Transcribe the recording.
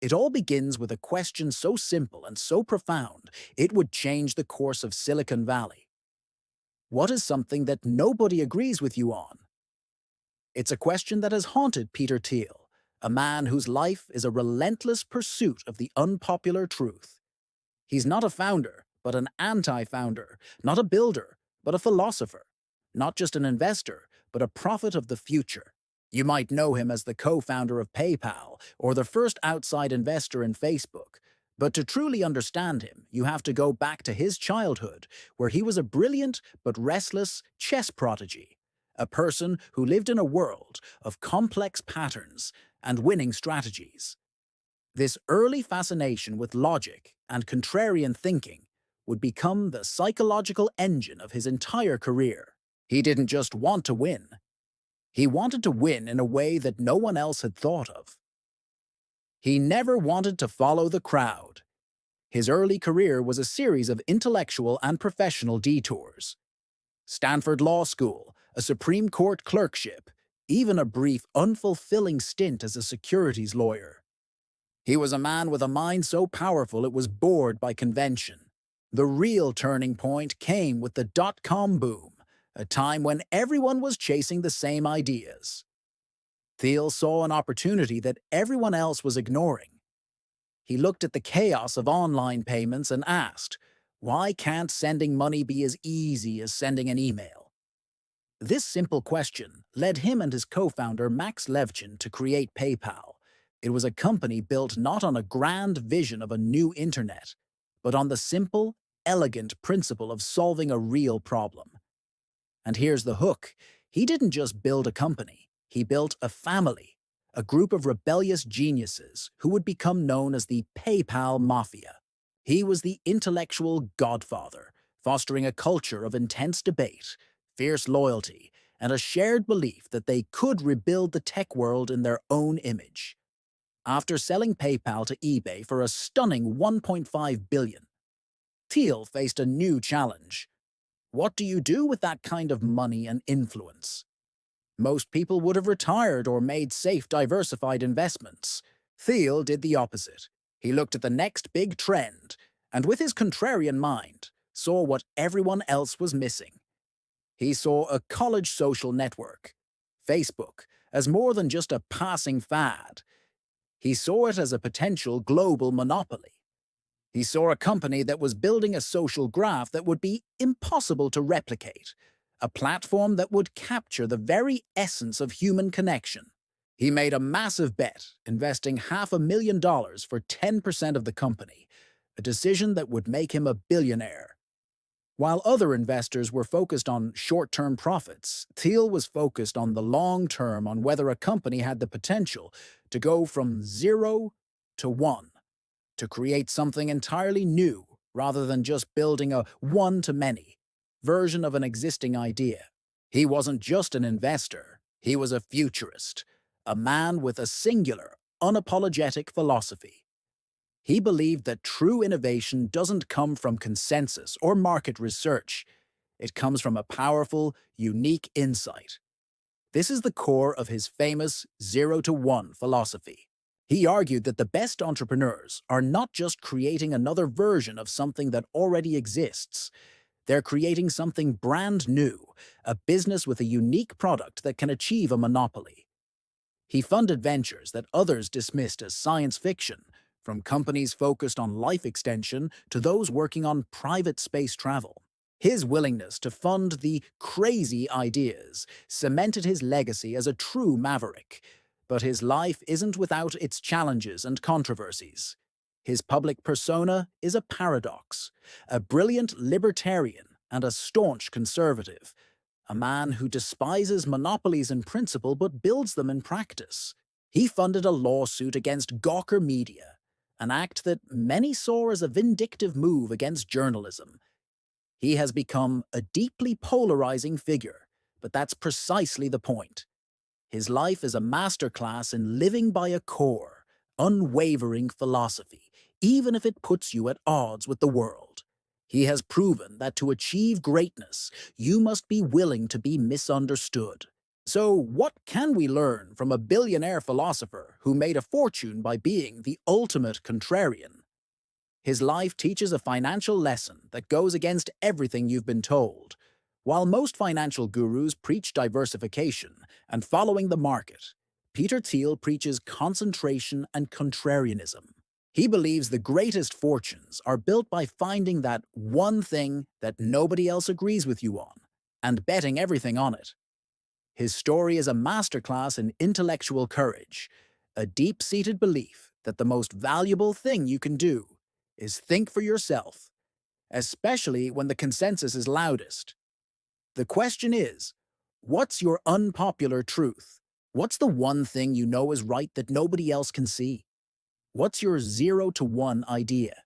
It all begins with a question so simple and so profound, it would change the course of Silicon Valley. What is something that nobody agrees with you on? It's a question that has haunted Peter Thiel, a man whose life is a relentless pursuit of the unpopular truth. He's not a founder, but an anti-founder, not a builder, but a philosopher, not just an investor, but a prophet of the future. You might know him as the co-founder of PayPal or the first outside investor in Facebook, but to truly understand him, you have to go back to his childhood, where he was a brilliant but restless chess prodigy, a person who lived in a world of complex patterns and winning strategies. This early fascination with logic and contrarian thinking would become the psychological engine of his entire career. He didn't just want to win. He wanted to win in a way that no one else had thought of. He never wanted to follow the crowd. His early career was a series of intellectual and professional detours. Stanford Law School, a Supreme Court clerkship, even a brief, unfulfilling stint as a securities lawyer. He was a man with a mind so powerful it was bored by convention. The real turning point came with the dot-com boom, a time when everyone was chasing the same ideas. Thiel saw an opportunity that everyone else was ignoring. He looked at the chaos of online payments and asked, why can't sending money be as easy as sending an email? This simple question led him and his co-founder Max Levchin to create PayPal. It was a company built not on a grand vision of a new internet, but on the simple, elegant principle of solving a real problem. And here's the hook. He didn't just build a company, he built a family, a group of rebellious geniuses who would become known as the PayPal Mafia. He was the intellectual godfather, fostering a culture of intense debate, fierce loyalty, and a shared belief that they could rebuild the tech world in their own image. After selling PayPal to eBay for a stunning $1.5 billion, Thiel faced a new challenge. What do you do with that kind of money and influence? Most people would have retired or made safe, diversified investments. Thiel did the opposite. He looked at the next big trend, and with his contrarian mind, saw what everyone else was missing. He saw a college social network, Facebook, as more than just a passing fad. He saw it as a potential global monopoly. He saw a company that was building a social graph that would be impossible to replicate, a platform that would capture the very essence of human connection. He made a massive bet, investing $500,000 for 10% of the company, a decision that would make him a billionaire. While other investors were focused on short-term profits, Thiel was focused on the long term, on whether a company had the potential to go from 0 to 1, to create something entirely new rather than just building a one-to-many version of an existing idea. He wasn't just an investor, he was a futurist, a man with a singular, unapologetic philosophy. He believed that true innovation doesn't come from consensus or market research. It comes from a powerful, unique insight. This is the core of his famous 0 to 1 philosophy. He argued that the best entrepreneurs are not just creating another version of something that already exists. They're creating something brand new, a business with a unique product that can achieve a monopoly. He funded ventures that others dismissed as science fiction, from companies focused on life extension to those working on private space travel. His willingness to fund the crazy ideas cemented his legacy as a true maverick. But his life isn't without its challenges and controversies. His public persona is a paradox, a brilliant libertarian and a staunch conservative, a man who despises monopolies in principle but builds them in practice. He funded a lawsuit against Gawker Media, an act that many saw as a vindictive move against journalism. He has become a deeply polarizing figure, but that's precisely the point. His life is a masterclass in living by a core, unwavering philosophy, even if it puts you at odds with the world. He has proven that to achieve greatness, you must be willing to be misunderstood. So, what can we learn from a billionaire philosopher who made a fortune by being the ultimate contrarian? His life teaches a financial lesson that goes against everything you've been told. While most financial gurus preach diversification and following the market, Peter Thiel preaches concentration and contrarianism. He believes the greatest fortunes are built by finding that one thing that nobody else agrees with you on and betting everything on it. His story is a masterclass in intellectual courage, a deep-seated belief that the most valuable thing you can do is think for yourself, especially when the consensus is loudest. The question is, what's your unpopular truth? What's the one thing you know is right that nobody else can see? What's your 0 to 1 idea?